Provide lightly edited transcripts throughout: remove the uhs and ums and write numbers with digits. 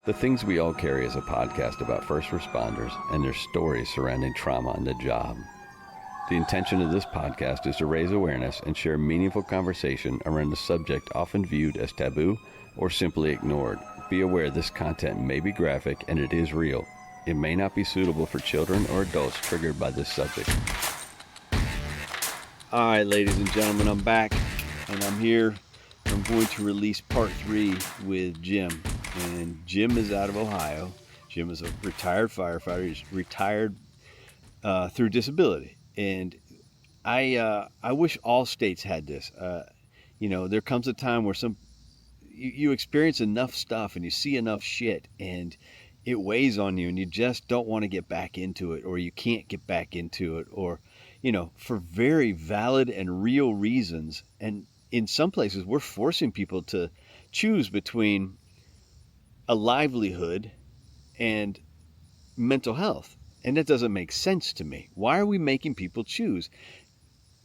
The Things We All Carry is a podcast about first responders and their stories surrounding trauma on the job. The intention of this podcast is to raise awareness and share meaningful conversation around a subject often viewed as taboo or simply ignored. Be aware this content may be graphic and it is real. It may not be suitable for children or adults triggered by this subject. All right, ladies and gentlemen, I'm back and I'm here. I'm going to release part 3 with Jim. And Jim is out of Ohio. Jim is a retired firefighter. He's retired through disability. And I wish all states had this. There comes a time where you experience enough stuff and you see enough shit and it weighs on you and you just don't want to get back into it, or you can't get back into it, or, for very valid and real reasons. And in some places, we're forcing people to choose between a livelihood and mental health. And that doesn't make sense to me. Why are we making people choose?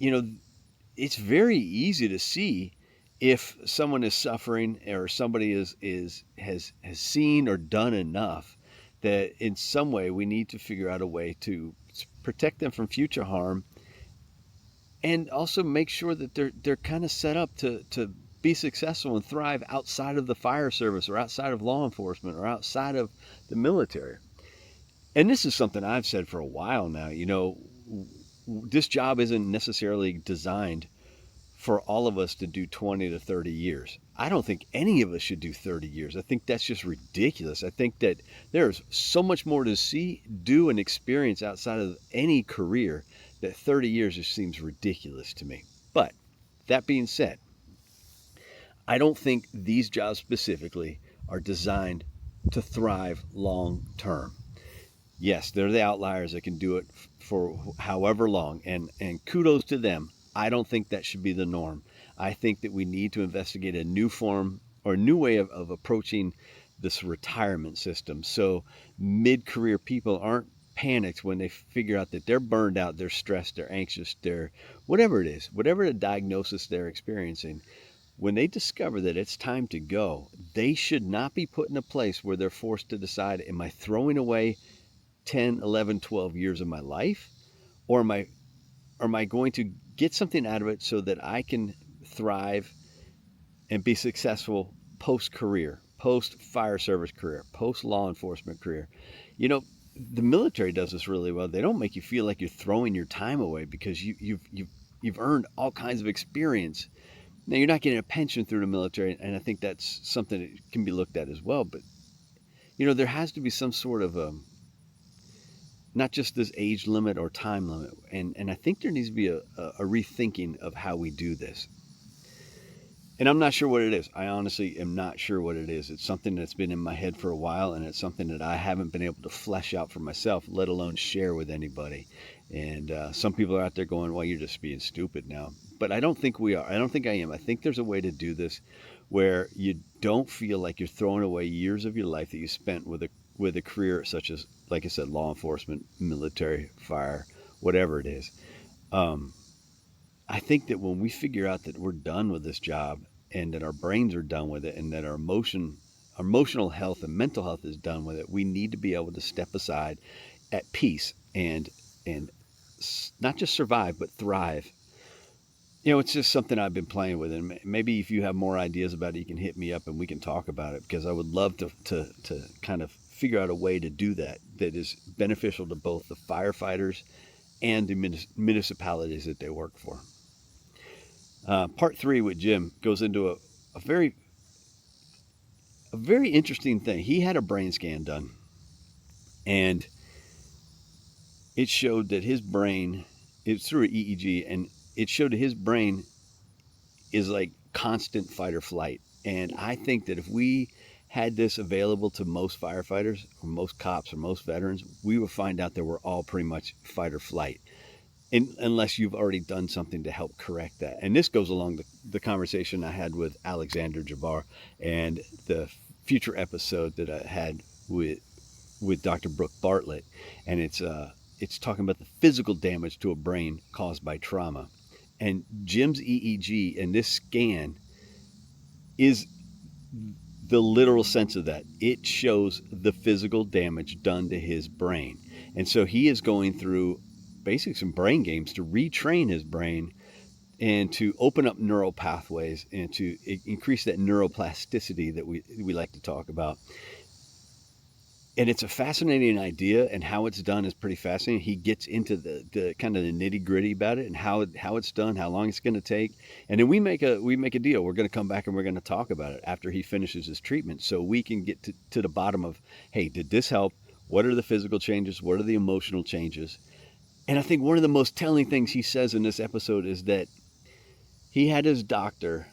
It's very easy to see if someone is suffering or somebody has seen or done enough that in some way we need to figure out a way to protect them from future harm, and also make sure that they're kind of set up to be successful and thrive outside of the fire service or outside of law enforcement or outside of the military. And this is something I've said for a while now. This job isn't necessarily designed for all of us to do 20 to 30 years. I don't think any of us should do 30 years. I think that's just ridiculous. I think that there's so much more to see, do, and experience outside of any career that 30 years just seems ridiculous to me. But that being said, I don't think these jobs specifically are designed to thrive long term. Yes, they're the outliers that can do it for however long, and kudos to them. I don't think that should be the norm. I think that we need to investigate a new form or a new way of approaching this retirement system, so mid-career people aren't panicked when they figure out that they're burned out, they're stressed, they're anxious, they're whatever it is, whatever the diagnosis they're experiencing. When they discover that it's time to go, they should not be put in a place where they're forced to decide, am I throwing away 10, 11, 12 years of my life? Or am I going to get something out of it so that I can thrive and be successful post-career, post-fire service career, post-law enforcement career? The military does this really well. They don't make you feel like you're throwing your time away because you've earned all kinds of experience. Now, you're not getting a pension through the military, and I think that's something that can be looked at as well. But, there has to be some sort of not just this age limit or time limit. And I think there needs to be a rethinking of how we do this. And I'm not sure what it is. I honestly am not sure what it is. It's something that's been in my head for a while, and it's something that I haven't been able to flesh out for myself, let alone share with anybody. And some people are out there going, well, you're just being stupid now. But I don't think we are. I don't think I am. I think there's a way to do this where you don't feel like you're throwing away years of your life that you spent with a career such as, like I said, law enforcement, military, fire, whatever it is. I think that when we figure out that we're done with this job and that our brains are done with it and that our emotional health and mental health is done with it, we need to be able to step aside at peace and not just survive, but thrive. It's just something I've been playing with, and maybe if you have more ideas about it, you can hit me up and we can talk about it, because I would love to kind of figure out a way to do that is beneficial to both the firefighters and the municipalities that they work for. Part 3 with Jim goes into a very interesting thing. He had a brain scan done, and it showed that his brain, it's through an EEG, and it showed that his brain is like constant fight or flight. And I think that if we had this available to most firefighters or most cops or most veterans, we would find out that we're all pretty much fight or flight, unless you've already done something to help correct that. And this goes along the conversation I had with Alexander Jabbar and the future episode that I had with Dr. Brooke Bartlett. And it's talking about the physical damage to a brain caused by trauma. And Jim's EEG and this scan is the literal sense of that. It shows the physical damage done to his brain. And so he is going through basically some brain games to retrain his brain and to open up neural pathways and to increase that neuroplasticity that we like to talk about. And it's a fascinating idea, and how it's done is pretty fascinating. He gets into the kind of the nitty gritty about it and how it's done, how long it's going to take, and then we make a deal. We're going to come back and we're going to talk about it after he finishes his treatment, so we can get to the bottom of, hey, did this help? What are the physical changes? What are the emotional changes? And I think one of the most telling things he says in this episode is that he had his doctor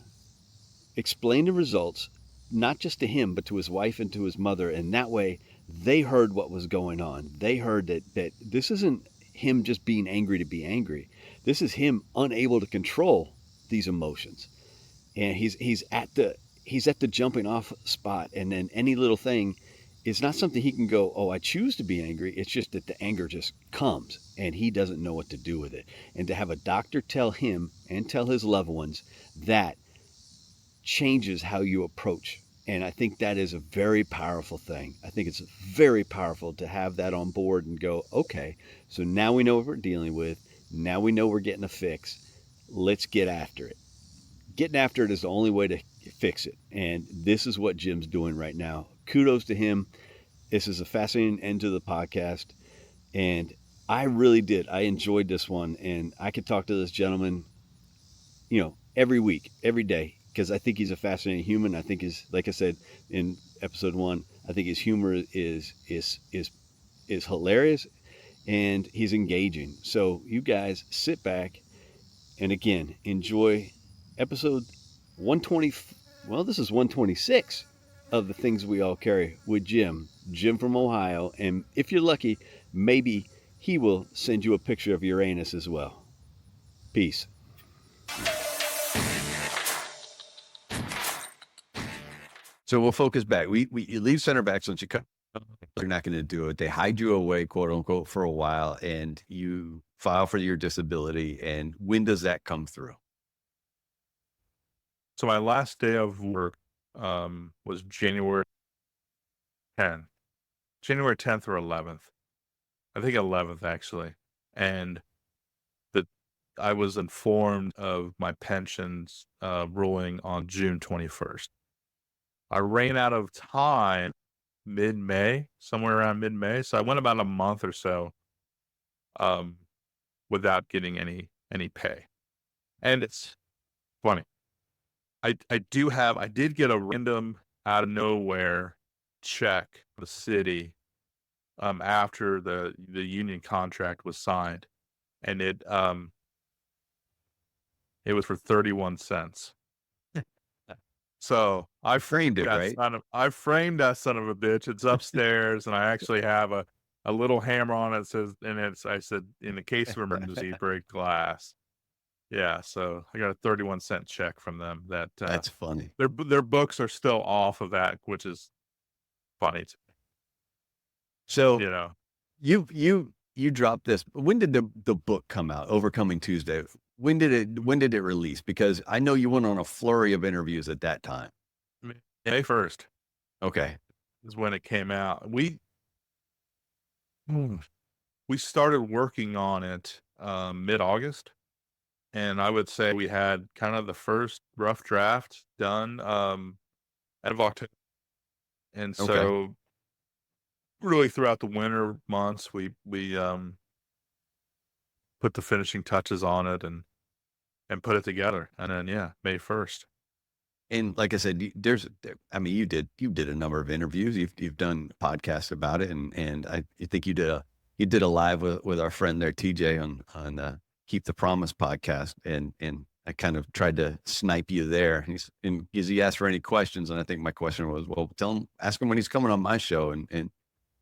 explain the results, not just to him, but to his wife and to his mother. And that way they heard what was going on. They heard that this isn't him just being angry to be angry. This is him unable to control these emotions. And he's at the jumping off spot. And then any little thing is not something he can go, oh, I choose to be angry. It's just that the anger just comes and he doesn't know what to do with it. And to have a doctor tell him and tell his loved ones that changes how you approach. And I think that is a very powerful thing. I think it's very powerful to have that on board and go, okay, so now we know what we're dealing with. Now we know we're getting a fix. Let's get after it. Getting after it is the only way to fix it. And this is what Jim's doing right now. Kudos to him. This is a fascinating end to the podcast. And I really did. I enjoyed this one. And I could talk to this gentleman, every week, every day, because I think he's a fascinating human. I think like I said in episode 1, I think his humor is hilarious and he's engaging. So you guys sit back and again enjoy episode 120. Well, this is 126 of the Things We All Carry with Jim from Ohio. And if you're lucky, maybe he will send you a picture of Uranus as well. Peace. So we'll focus back. You leave center back since you're not going to do it. They hide you away, quote unquote, for a while, and you file for your disability. And when does that come through? So my last day of work was January 10th. January 10th or 11th. I think 11th, actually. And I was informed of my pension's ruling on June 21st. I ran out of time mid-May, somewhere around mid-May. So I went about a month or so without getting any pay. And it's funny. I did get a random out of nowhere check from the city after the union contract was signed. And it was for 31 cents. So I framed it, right? I framed that son of a bitch. It's upstairs, and I actually have a little hammer on it that says, I said, in the case of emergency, break glass. Yeah, so I got a 31-cent check from them. That's funny. Their books are still off of that, which is funny to me. So you dropped this. When did the book come out? Overcoming Tuesday. When did it release? Because I know you went on a flurry of interviews at that time. May 1st. Okay. Is when it came out. We started working on it mid-August, and I would say we had kind of the first rough draft done end of October. And so really throughout the winter months, we put the finishing touches on it and put it together. And then, May 1st. And like I said, you did a number of interviews. You've done podcasts about it, and I think you did a live with our friend there, TJ, on Keep the Promise podcast, and I kind of tried to snipe you there. He asked for any questions, and I think my question was, well, ask him when he's coming on my show,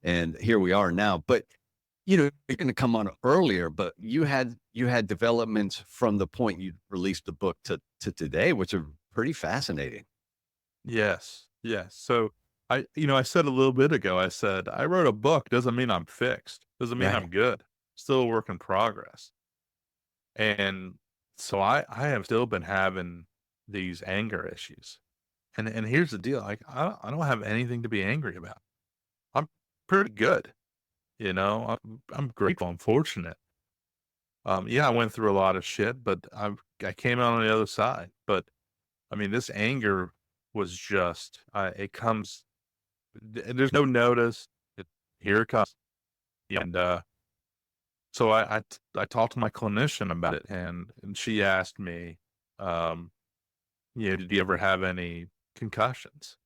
and here we are now. But you're going to come on earlier, but you had developments from the point you released the book to today, which are pretty fascinating. Yes. So I said a little bit ago, I said, I wrote a book. Doesn't mean I'm fixed. Doesn't mean I'm good. Still a work in progress. And so I have still been having these anger issues. And here's the deal, like, I don't have anything to be angry about. I'm pretty good, you know? I'm grateful, I'm fortunate. Yeah, I went through a lot of shit, but I came out on the other side. But, I mean, this anger was just, it comes there's no notice. It Here it comes. And, so I talked to my clinician about it, and she asked me, um, "Did you ever have any concussions?"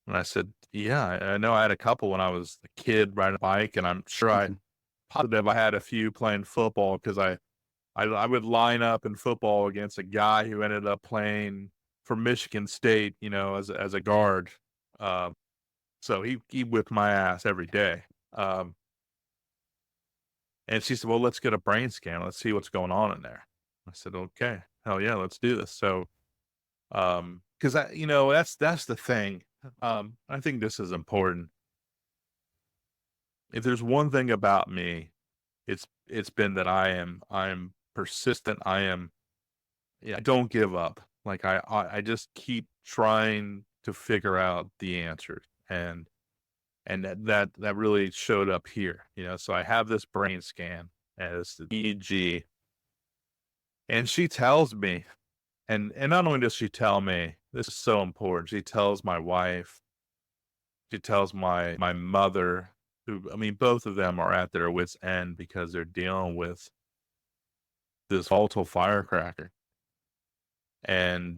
And I said, "Yeah, I know I had a couple when I was a kid riding a bike, and I'm sure Mhm. positive I had a few playing football because I would line up in football against a guy who ended up playing for Michigan State, as a guard. Um, so he whipped my ass every day." And she said, "Well, let's get a brain scan. Let's see what's going on in there." I said, "Okay, hell yeah, let's do this." So, because that's the thing. I think this is important. If there's one thing about me, it's been that I'm persistent. Yeah, I don't give up. Like I just keep trying to figure out the answers, and that really showed up here. So I have this brain scan as the EEG, and she tells me, and not only does she tell me, this is so important. She tells my wife, she tells my mother, who, I mean, both of them are at their wits' end because they're dealing with this volatile firecracker, and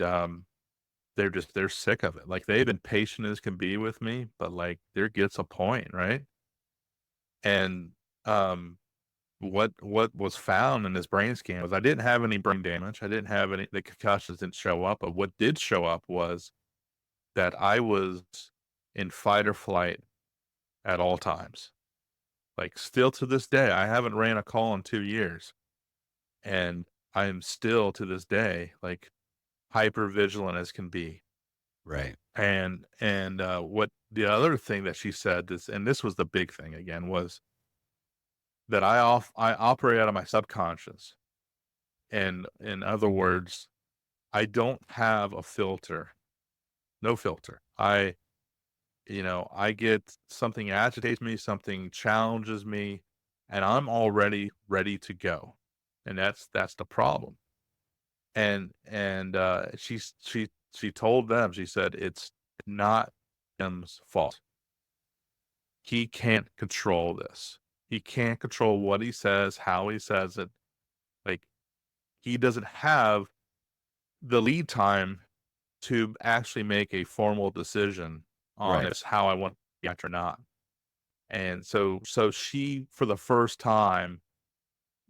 they're sick of it. Like, they've been patient as can be with me, but like there gets a point, right? And um what was found in this brain scan was I didn't have any brain damage. I didn't have any, the concussions didn't show up, but what did show up was that I was in fight or flight at all times. Like, still to this day, I haven't ran a call in 2 years, and I am still to this day like hyper vigilant as can be. Right. And what the other thing that she said, this was the big thing again, was that I operate out of my subconscious. And in other words, I don't have a filter, no filter. I get something agitates me, something challenges me, and I'm already ready to go. And that's the problem. And she told them, she said, it's not him's fault. He can't control this. He can't control what he says, how he says it. Like, he doesn't have the lead time to actually make a formal decision on Right. this, how I want to react or not. And so she, for the first time,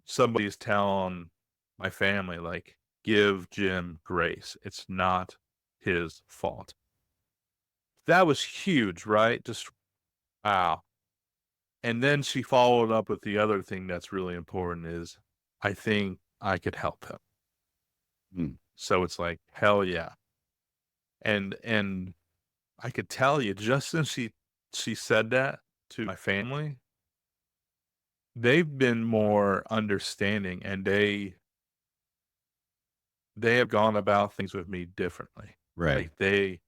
somebody's telling my family, like, give Jim grace. It's not his fault. That was huge, right? Just wow. And then she followed up with the other thing that's really important is, I think I could help him. Mm. So it's like, hell yeah. And I could tell you, just since she said that to my family, they've been more understanding, and they have gone about things with me differently. Right. Like,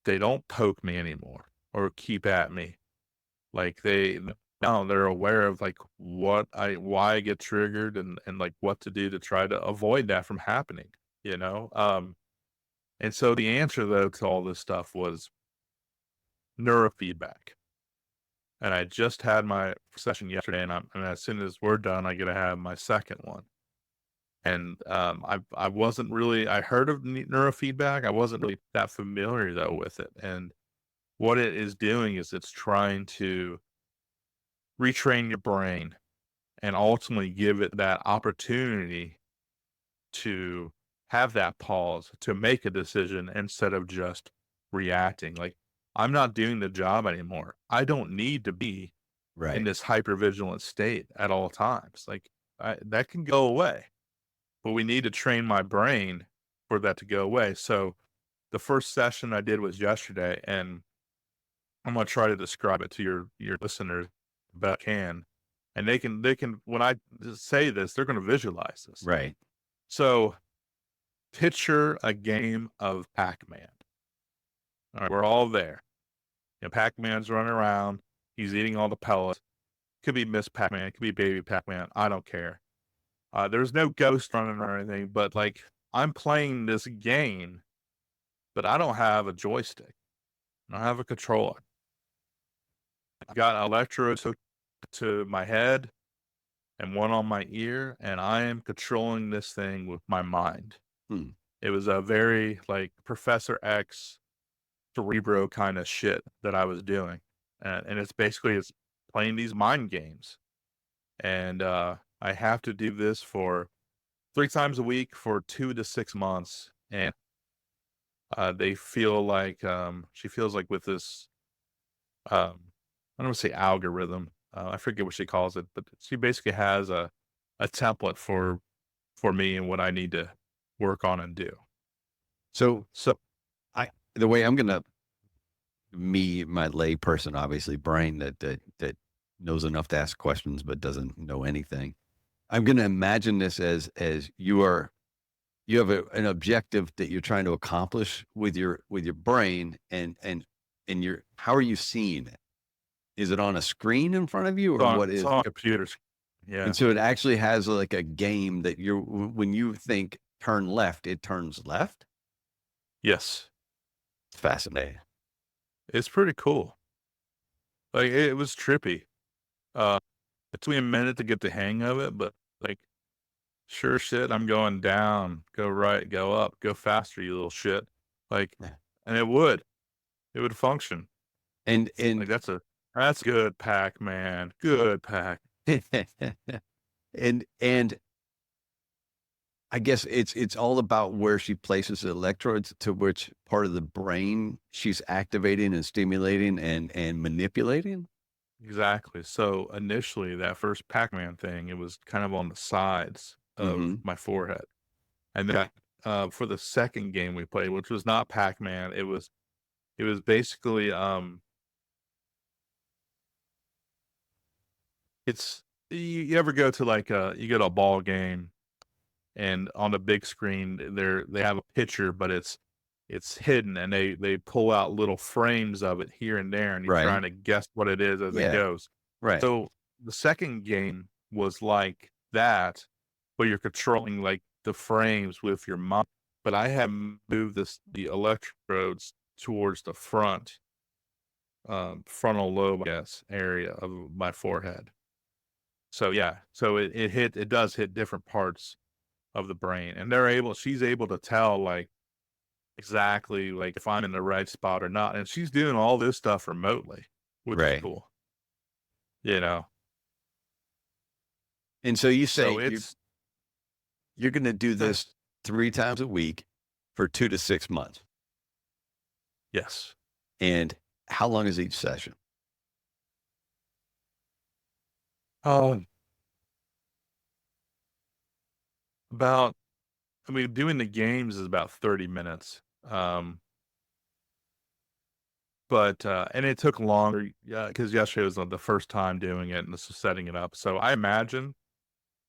they don't poke me anymore or keep at me. Like, now they're aware of like why I get triggered, and like what to do to try to avoid that from happening, you know? And so the answer though to all this stuff was neurofeedback. And I just had my session yesterday, and as soon as we're done, I get to have my second one. And I wasn't really, I heard of neurofeedback. I wasn't really that familiar though with it. And what it is doing is it's trying to retrain your brain and ultimately give it that opportunity to have that pause, to make a decision instead of just reacting. Like, I'm not doing the job anymore. I don't need to be in Right. this hypervigilant state at all times. Like, that can go away, but we need to train my brain for that to go away. So the first session I did was yesterday, and I'm gonna try to describe it to your listeners best I can, and they can when I say this, they're gonna visualize this. Right. So picture a game of Pac-Man. All right, we're all there. You know, Pac-Man's running around. He's eating all the pellets. Could be Miss Pac-Man. It could be Baby Pac-Man. I don't care. There's no ghost running or anything, but like I'm playing this game, but I don't have a joystick. I don't have a controller. I've got electrodes hooked to my head and one on my ear, and I am controlling this thing with my mind. Hmm. It was a very like Professor X Cerebro kind of shit that I was doing. And it's basically it's playing these mind games. And I have to do this for 3 times a week for 2 to 6 months. And they feel like she feels like with this I don't want to say algorithm. I forget what she calls it, but she basically has a template for me and what I need to work on and do. So So the way I'm gonna my lay person, obviously brain that knows enough to ask questions but doesn't know anything. I'm gonna imagine this as you have an objective that you're trying to accomplish with your brain, and how are you seeing it? Is it on a screen in front of you, or what it's is? on computers. Yeah. And so it actually has like a game that when you think turn left, it turns left. Yes. It's fascinating. It's pretty cool. Like it was trippy. It took me a minute to get the hang of it, but like sure shit, I'm going down, go right, go up, go faster, you little shit. Like, Yeah. and it would function. And Like that's good, Pac-Man. Good Pac. and I guess it's all about where she places the electrodes to which part of the brain she's activating and stimulating and manipulating. Exactly. So initially, that first Pac-Man thing, it was kind of on the sides of my forehead, and then for the second game we played, which was not Pac-Man, it was basically it's you ever go to like you go to a ball game and on the big screen they have a picture, but it's hidden, and they pull out little frames of it here and there, and you're Right. trying to guess what it is as it Yeah. goes. Right. So the second game was like that, but you're controlling like the frames with your mind. But I had moved the electrodes towards the frontal lobe, I guess, area of my forehead. So yeah, so it does hit different parts of the brain, and she's able to tell like exactly like if I'm in the right spot or not, and she's doing all this stuff remotely, which is Right. cool. You know, And so you so say it's you're going to do this 3 times a week for 2 to 6 months. yes. And how long is each session? About I mean, doing the games is about 30 minutes. But and it took longer, because yesterday was the first time doing it and this was setting it up. So I imagine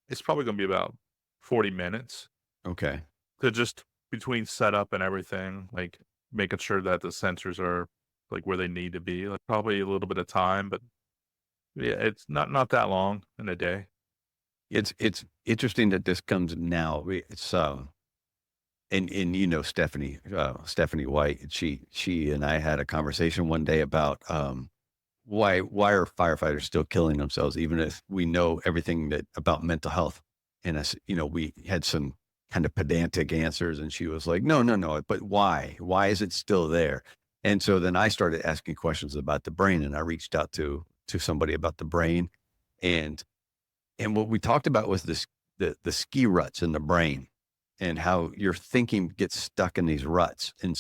it's probably going to be about 40 minutes Okay. to just between setup and everything, like making sure that the sensors are like where they need to be. Like probably a little bit of time, but yeah, it's not that long in a day. It's interesting that this comes now. It's and you know Stephanie White, she and I had a conversation one day about why are firefighters still killing themselves even if we know everything that about mental health. And we had some kind of pedantic answers, and she was like, no, but why is it still there? And so then I started asking questions about the brain, and I reached out to somebody about the brain, and what we talked about was the ski ruts in the brain, and how your thinking gets stuck in these ruts. And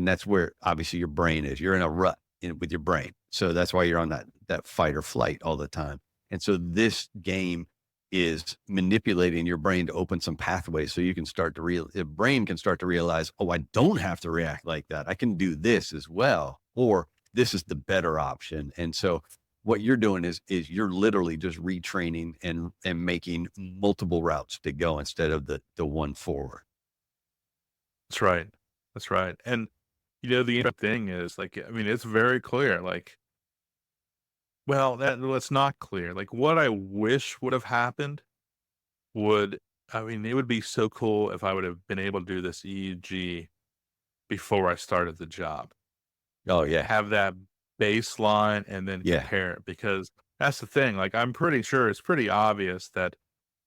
that's where obviously your brain is. You're in a rut with your brain. So that's why you're on that fight or flight all the time. And so this game is manipulating your brain to open some pathways so you can start to the brain can start to realize, oh, I don't have to react like that. I can do this as well, or this is the better option. And so what you're doing is you're literally just retraining and making multiple routes to go instead of the one forward. That's right. That's right. And the interesting thing is, like, I mean, it's very clear, like, well, that's not clear. Like, what I wish would have happened would, I mean, it would be so cool if I would have been able to do this EEG before I started the job. Oh yeah. Have that baseline and then Yeah. compare it, because that's the thing. Like, I'm pretty sure it's pretty obvious that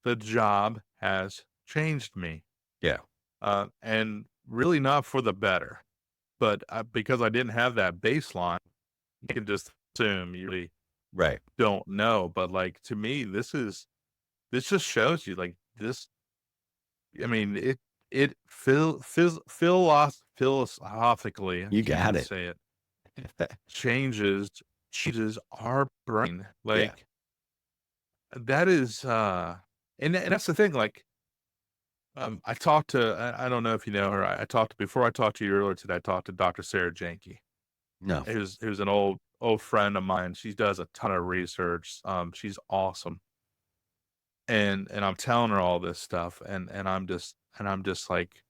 the job has changed me, Yeah. and really not for the better. But because I didn't have that baseline, you can just assume you really Right. don't know. But like, to me, this just shows you, like, this. I mean, philosophically, I You can't got even it. say it, changes our brain. Yeah. Like, that is, and that's the thing. Like, I talked to, I don't know if you know her. I talked to, before I talked to you earlier today, I talked to Dr. Sarah Janke. No. Who's an old friend of mine. She does a ton of research. She's awesome. And I'm telling her all this stuff, and I'm just like,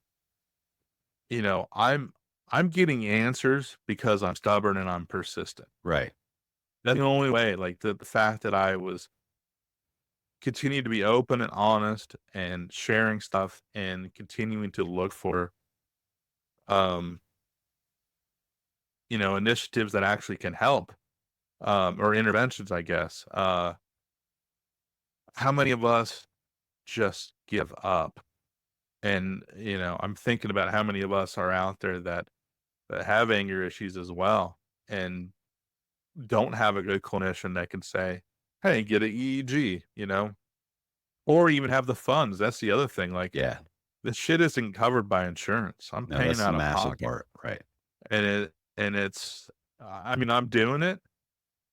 I'm getting answers because I'm stubborn and I'm persistent. Right. That's the only way. Like, the fact that I was continuing to be open and honest and sharing stuff and continuing to look for, um, initiatives that actually can help, or interventions, I guess. How many of us just give up? And, I'm thinking about how many of us are out there that have anger issues as well, and don't have a good clinician that can say, "Hey, get an EEG," or even have the funds. That's the other thing. Like, Yeah. this shit isn't covered by insurance. I'm No, paying that's the out of massive pocket, part. Right. and it's. I mean, I'm doing it,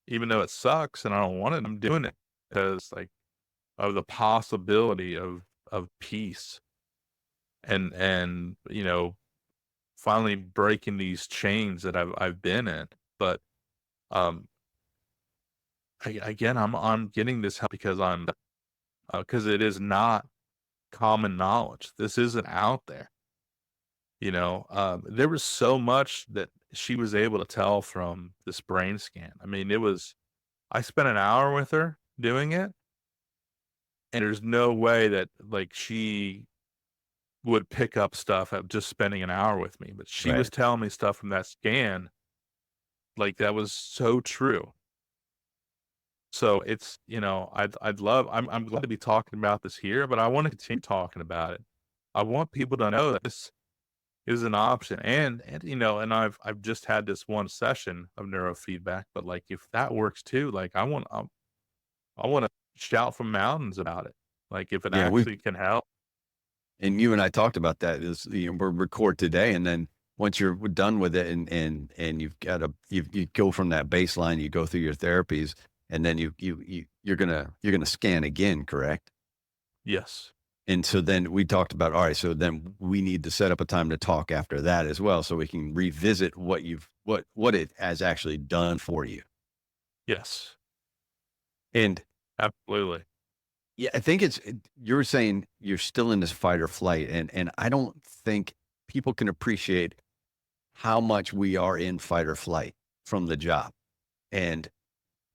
even though it sucks and I don't want it. I'm doing it because, like, of the possibility of peace, and finally breaking these chains that I've been in. But um again, I'm getting this help because because it is not common knowledge. This isn't out there. There was so much that she was able to tell from this brain scan. I mean, I spent an hour with her doing it, and there's no way that, like, she would pick up stuff at just spending an hour with me, but she was Right. telling me stuff from that scan, like, that was so true. So it's, I'd love, I'm glad to be talking about this here, but I want to continue talking about it. I want people to know that this is an option, and I've just had this one session of neurofeedback, but like, if that works too, like, I want to shout from mountains about it. Like, if it Yeah. actually can help. And you and I talked about that is, we'll record today. And then once you're done with it and you've got you go from that baseline, you go through your therapies, and then you're going to scan again. Correct. Yes. And so then we talked about, all right, so then we need to set up a time to talk after that as well, so we can revisit what it has actually done for you. Yes. And Absolutely. yeah, I think you're saying you're still in this fight or flight, and I don't think people can appreciate how much we are in fight or flight from the job. And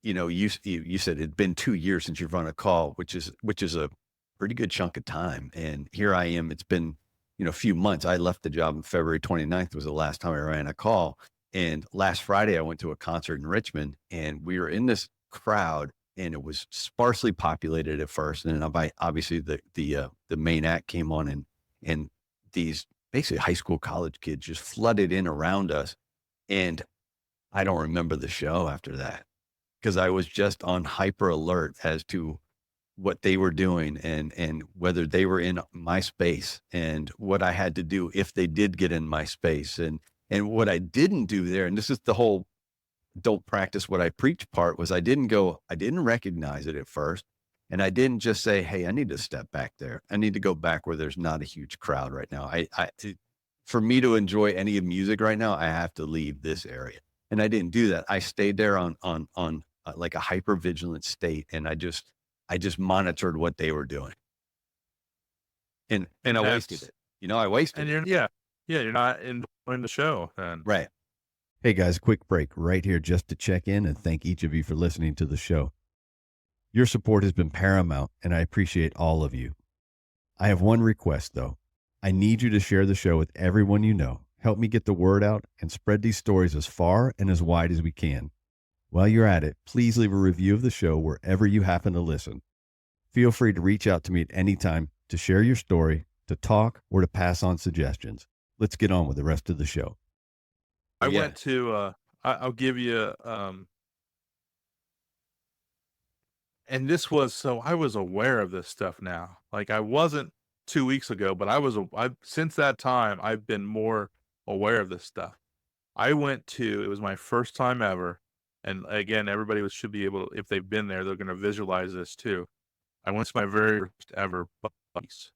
you said it'd been 2 years since you've run a call, which is a pretty good chunk of time. And here I am. It's been a few months. I left the job on February 29th was the last time I ran a call. And last Friday I went to a concert in Richmond, and we were in this crowd, and it was sparsely populated at first. And then obviously the main act came on, and these basically high school, college kids just flooded in around us. And I don't remember the show after that, because I was just on hyper alert as to what they were doing, and whether they were in my space, and what I had to do if they did get in my space, and what I didn't do there. And this is the whole don't practice what I preach part, was I didn't recognize it at first. And I didn't just say, hey, I need to step back there. I need to go back where there's not a huge crowd right now. For me to enjoy any music right now, I have to leave this area. And I didn't do that. I stayed there on like a hyper vigilant state. And I just monitored what they were doing. And I wasted it. I wasted it. And you're not enjoying join the show then. Right. Hey guys, quick break right here just to check in and thank each of you for listening to the show. Your support has been paramount, and I appreciate all of you. I have one request, though. I need you to share the show with everyone you know. Help me get the word out and spread these stories as far and as wide as we can. While you're at it, please leave a review of the show wherever you happen to listen. Feel free to reach out to me at any time to share your story, to talk, or to pass on suggestions. Let's get on with the rest of the show. I Yeah. went to, I'll give you, and this was, so I was aware of this stuff now. Like I wasn't 2 weeks ago, but since that time, I've been more aware of this stuff. I went to, it was my first time ever. And again, everybody should be able, if they've been there, they're going to visualize this too. I went to my very first ever Buc-ee's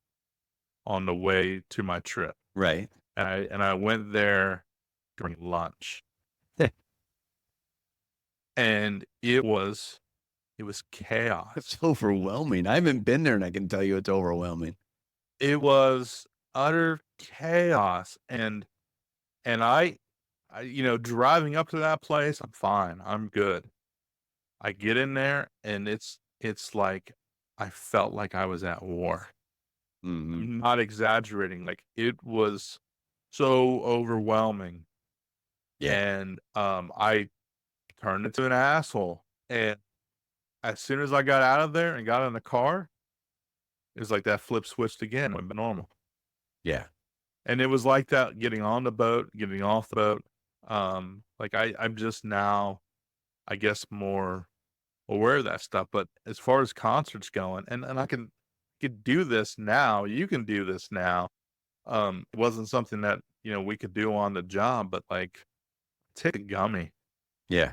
on the way to my trip. Right. And I went there during lunch. And it was chaos. It's overwhelming. I haven't been there, and I can tell you it's overwhelming. It was utter chaos. And I, driving up to that place, I'm fine. I'm good. I get in there and it's like, I felt like I was at war. Mm-hmm. I'm not exaggerating. Like it was so overwhelming. Yeah. And, I turned into an asshole. And as soon as I got out of there and got in the car, it was like that flip switched again, went normal. Yeah. And it was like that getting on the boat, getting off the boat. Like I'm just now, I guess, more aware of that stuff. But as far as concerts going, and I can do this now, you can do this now. It wasn't something that, we could do on the job, but like take a gummy. Yeah.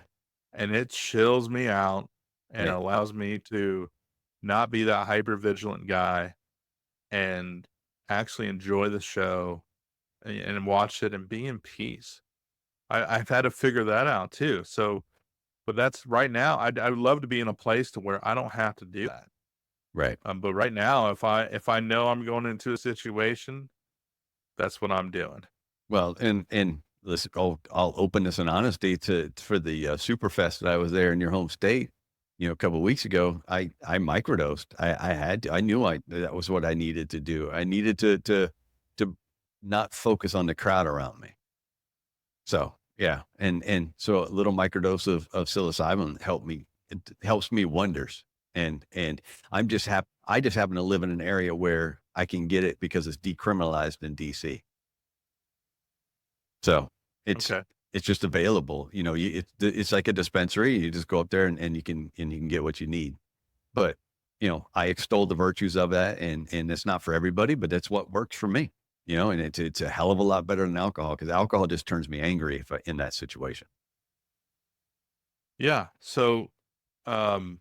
And it chills me out and Yeah. allows me to not be that hyper vigilant guy and actually enjoy the show and watch it and be in peace. I've had to figure that out too. So, but that's right now. I'd love to be in a place to where I don't have to do that. Right. But right now, if I know I'm going into a situation, that's what I'm doing. Well, and listen, all openness and honesty for the Superfest that I was there in your home state, a couple of weeks ago, I microdosed. I knew that was what I needed to do. I needed to not focus on the crowd around me. So yeah, and so a little microdose of psilocybin helped me. It helps me wonders. And I just happen to live in an area where I can get it because it's decriminalized in DC. So it's just available. It's like a dispensary. You just go up there and you can get what you need. But I extol the virtues of that, and it's not for everybody, but that's what works for me. And it's a hell of a lot better than alcohol, because alcohol just turns me angry if in that situation. Yeah. So, that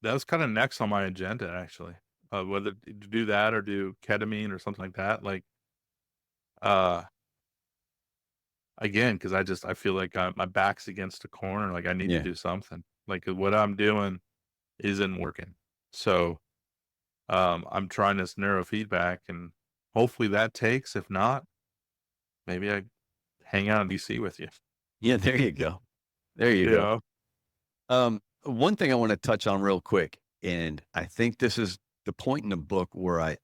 was kind of next on my agenda, actually. Whether to do that or do ketamine or something like that. Like, again, because I feel like my back's against a corner. Like I need to do something. Like what I'm doing isn't working. So, I'm trying this neurofeedback, and hopefully that takes. If not, maybe I hang out in DC with you. Yeah, there you go. There you go. One thing I want to touch on real quick, and I think this is the point in the book where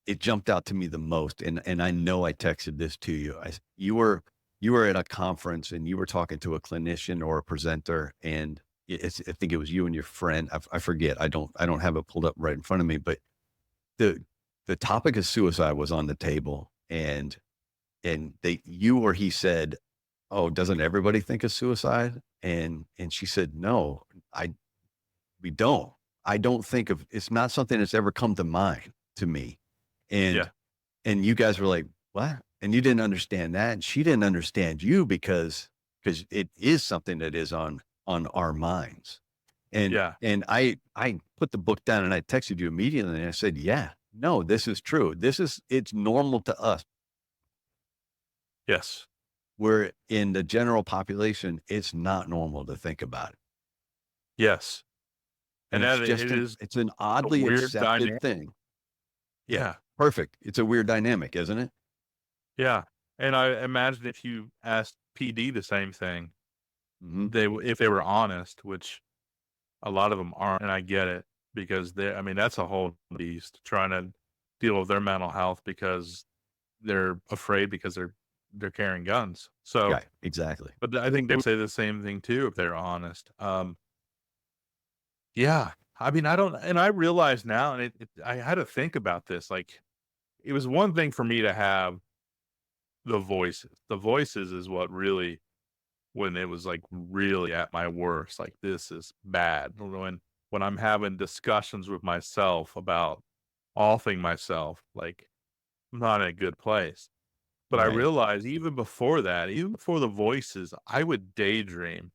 it jumped out to me the most, and I know I texted this to you. You were at a conference and you were talking to a clinician or a presenter, and I think it was you and your friend. I forget. I don't have it pulled up right in front of me, but the topic of suicide was on the table, and you or he said, "Oh, doesn't everybody think of suicide?" And she said, "No, we don't. I don't think of, it's not something that's ever come to mind to me." And you guys were like, "What?" And you didn't understand that, and she didn't understand you because it is something that is on our minds. And I put the book down and I texted you immediately and I said, "Yeah, no, this is true. It's normal to us." Yes. Where in the general population, it's not normal to think about it. Yes. And it's an oddly accepted thing. Yeah. Perfect. It's a weird dynamic, isn't it? Yeah. And I imagine if you asked PD the same thing, Hmm. if they were honest, which a lot of them aren't, and I get it because I mean, that's a whole beast trying to deal with their mental health because they're afraid because they're carrying guns. So, Right. Exactly. but I think they would say the same thing too if they're honest. Yeah. I mean, I don't, and I realize now, and I had to think about this. Like, it was one thing for me to have the voices. The voices is what really, when it was like really at my worst, like this is bad. When I'm having discussions with myself about offing myself, like I'm not in a good place. But I Right. realized even before that, even before the voices, I would daydream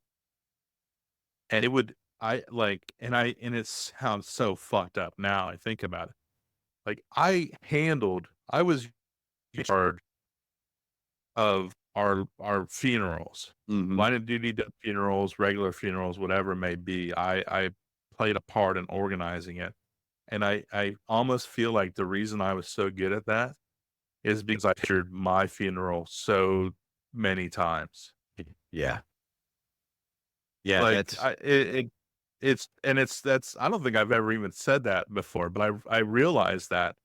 and it would, I like, and it sounds so fucked up now. I think about it. Like I was in charge of our funerals, Hmm. line of duty funerals, regular funerals, whatever it may be. I played a part in organizing it, and I almost feel like the reason I was so good at that is because I pictured my funeral so many times. Yeah. Yeah. Like That's it's that's I don't think I've ever even said that before, but I realized that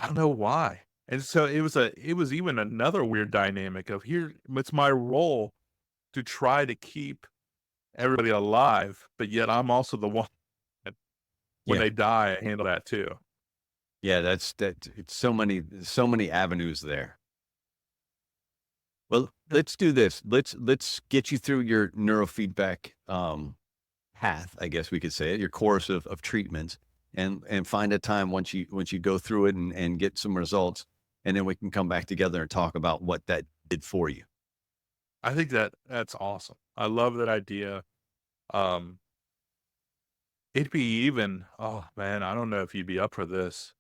I don't know why. And so it was even another weird dynamic of here it's my role to try to keep everybody alive, but yet I'm also the one that when yeah. they die, I handle that too. Yeah. That. It's so many avenues there. Well, let's do this. Let's get you through your neurofeedback path, I guess we could say it, your course of treatments, and find a time once you go through it and get some results, and then we can come back together and talk about what that did for you. I think that's awesome. I love that idea. Um, it'd be even, oh man, I don't know if you'd be up for this,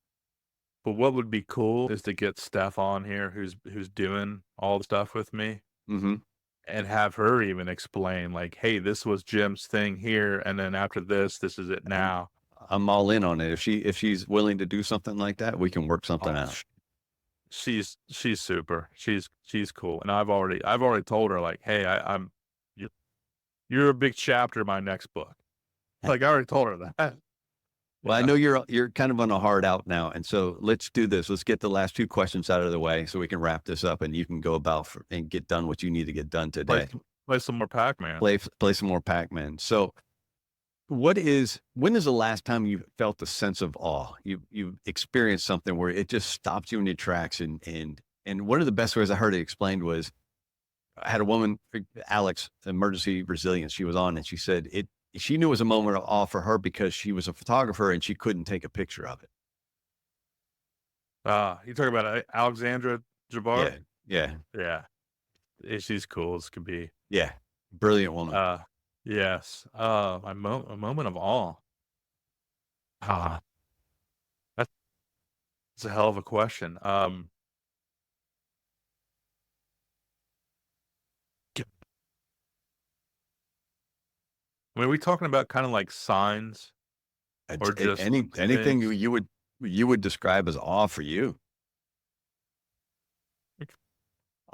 but what would be cool is to get Steph on here who's doing all the stuff with me Hmm. and have her even explain like, hey, this was Jim's thing here, and then after this is it I'm now. I'm all in on it. If she's willing to do something like that, we can work something Oh, out. she's super. She's cool. And I've already told her like, hey, you- you're a big chapter in my next book. Like I already told her that. Well, I Yeah. know you're kind of on a hard out now, and so let's do this. Let's get the last two questions out of the way so we can wrap this up, and you can go about and get done what you need to get done Play today. play some more Pac-Man. Play some more Pac-Man. So, when is the last time you felt a sense of awe? You experienced something where it just stopped you in your tracks, and one of the best ways I heard it explained was I had a woman, Alex, emergency resilience. She was on, and she said it. She knew it was a moment of awe for her because she was a photographer and she couldn't take a picture of it. You talking about Alexandra Jabbar? Yeah, yeah, Yeah. She's cool as could be. yeah. Brilliant woman. Uh yes. A moment of awe. Ah, that's a hell of a question. I mean, are we talking about kind of like signs or just Anything things? you would describe as awe for you.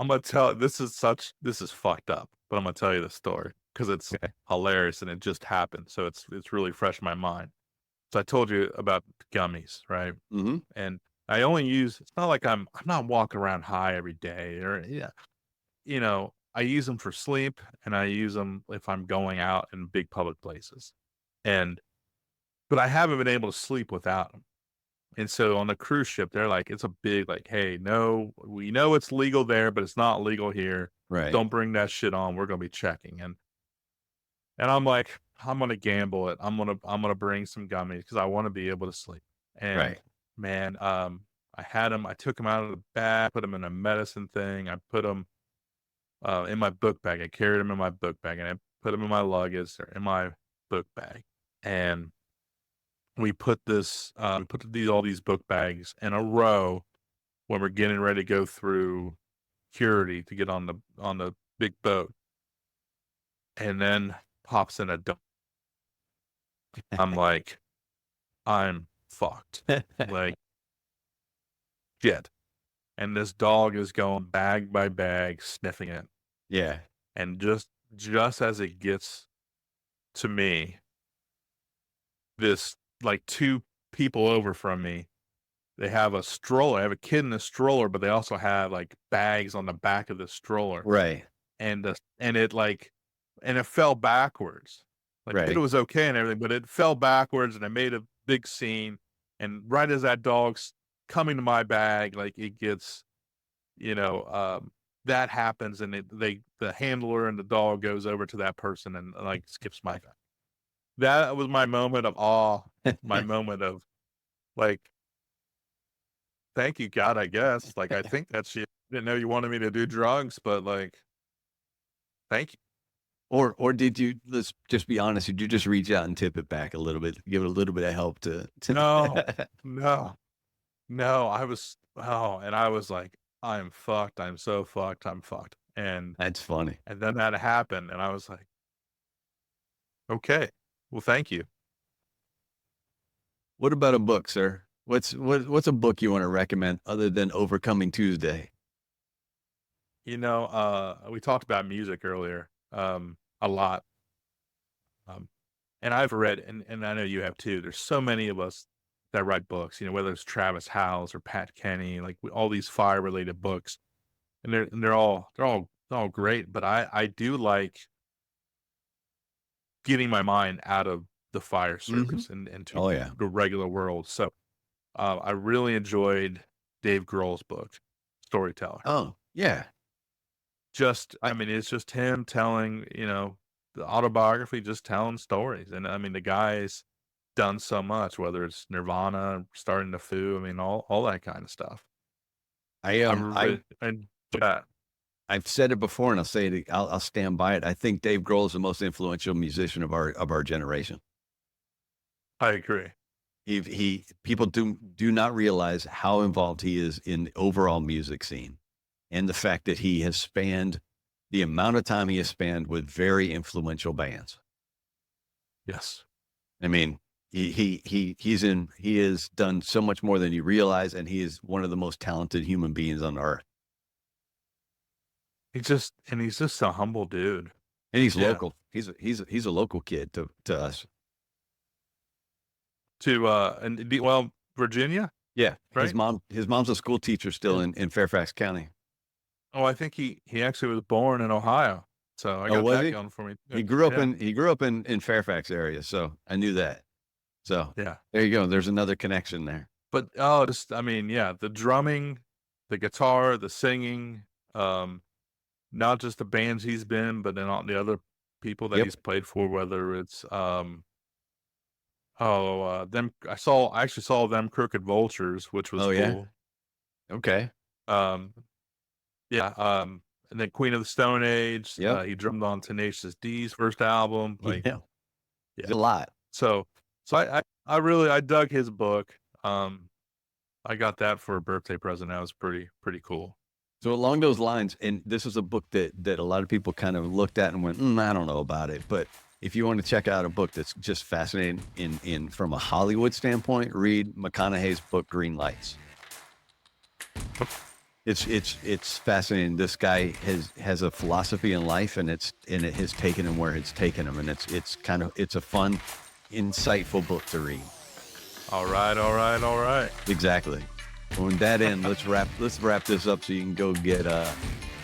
I'm gonna this is fucked up, but I'm gonna tell you the story because it's Okay. hilarious and it just happened. So it's really fresh in my mind. So I told you about gummies, right? Hmm. And I only use it's not like I'm not walking around high every day or yeah, I use them for sleep and I use them if I'm going out in big public places. And but I haven't been able to sleep without them. And so on the cruise ship, they're like, it's a big like, hey, no, we know it's legal there, but it's not legal here. Right. Don't bring that shit on. We're gonna be checking. And I'm like, I'm gonna gamble it. I'm gonna bring some gummies because I want to be able to sleep. And Right. man, I had them. I took them out of the bag, put them in a medicine thing. I put them in my book bag. I carried them in my book bag, and I put them in my luggage or in my book bag. And we put all these book bags in a row when we're getting ready to go through security to get on the big boat, and then pops in a I'm like, I'm fucked. Like, shit. And this dog is going bag by bag, sniffing it. Yeah. And just as it gets to me, this, like, two people over from me, they have a stroller. I have a kid in a stroller, but they also have, like, bags on the back of the stroller. Right. And it fell backwards. Like, Right. it was okay and everything, but it fell backwards, and I made a big scene. And right as that dog's coming to my bag, like, it gets, that happens, and the handler and the dog goes over to that person and, like, skips my bag. That was my moment of awe, my moment of, like, thank you, God, I guess. Like, I think that's shit. Didn't know you wanted me to do drugs, but, like, thank you. Or did you, let's just be honest, did you just reach out and tip it back a little bit, give it a little bit of help to No, I was, and I was like, I'm fucked. I'm so fucked. I'm fucked. And That's funny. then that happened, and I was like, okay, well, thank you. What about a book, sir? What's a book you want to recommend other than Overcoming Tuesday? We talked about music earlier, a lot. And I've read, and I know you have too, there's so many of us that write books, whether it's Travis Howes or Pat Kenny, like all these fire related books, and they're all great. But I do like getting my mind out of the fire service and to Oh yeah. the regular world. So I really enjoyed Dave Grohl's book, Storyteller. Oh yeah. It's just him telling, the autobiography, just telling stories. And the guy's done so much, whether it's Nirvana, starting the Foo, all that kind of stuff. I've said it before, and I'll say it. I'll stand by it. I think Dave Grohl is the most influential musician of our generation. I agree. People do not realize how involved he is in the overall music scene, and the fact that he has spanned the amount of time he has spanned with very influential bands. Yes. He has done so much more than you realize, and he is one of the most talented human beings on earth. He's just a humble dude. And he's local. He's a local kid to us. Virginia? Yeah. Right? His mom's a school teacher still in Fairfax County. Oh, I think he actually was born in Ohio. So I got that going for me. He grew up in Fairfax area, so I knew that. So yeah, there you go. There's another connection there. But the drumming, the guitar, the singing, not just the bands he's been, but then all the other people that he's played for, whether it's them. I actually saw them Crooked Vultures, which was cool. Yeah. Okay. And then Queen of the Stone Age. Yep. He drummed on Tenacious D's first album. Yeah. A lot. So I dug his book. I got that for a birthday present. That was pretty cool. So along those lines, and this is a book that a lot of people kind of looked at and went, I don't know about it. But if you want to check out a book that's just fascinating in from a Hollywood standpoint, read McConaughey's book, Green Lights. It's fascinating. This guy has a philosophy in life, and it has taken him where it's taken him, and it's a fun, insightful book to read. All right. Exactly. Well, with that end, let's wrap this up so you can go get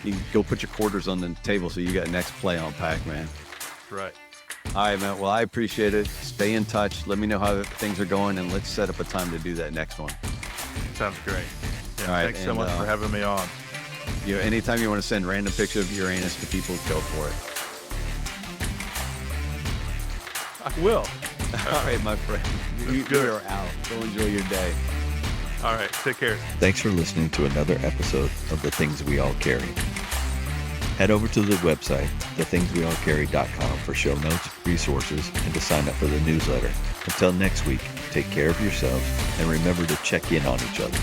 you can go put your quarters on the table so you got next play on Pac-Man. Right. All right, man. Well, I appreciate it. Stay in touch. Let me know how things are going, and let's set up a time to do that next one. Sounds great. Yeah, all right, thanks so much for having me on. Anytime you want to send random pictures of Uranus to people, go for I it. will. All right, my friend. You're out. Go enjoy your day. All right. Take care. Thanks for listening to another episode of The Things We All Carry. Head over to the website, thethingsweallcarry.com for show notes, resources, and to sign up for the newsletter. Until next week, take care of yourselves and remember to check in on each other.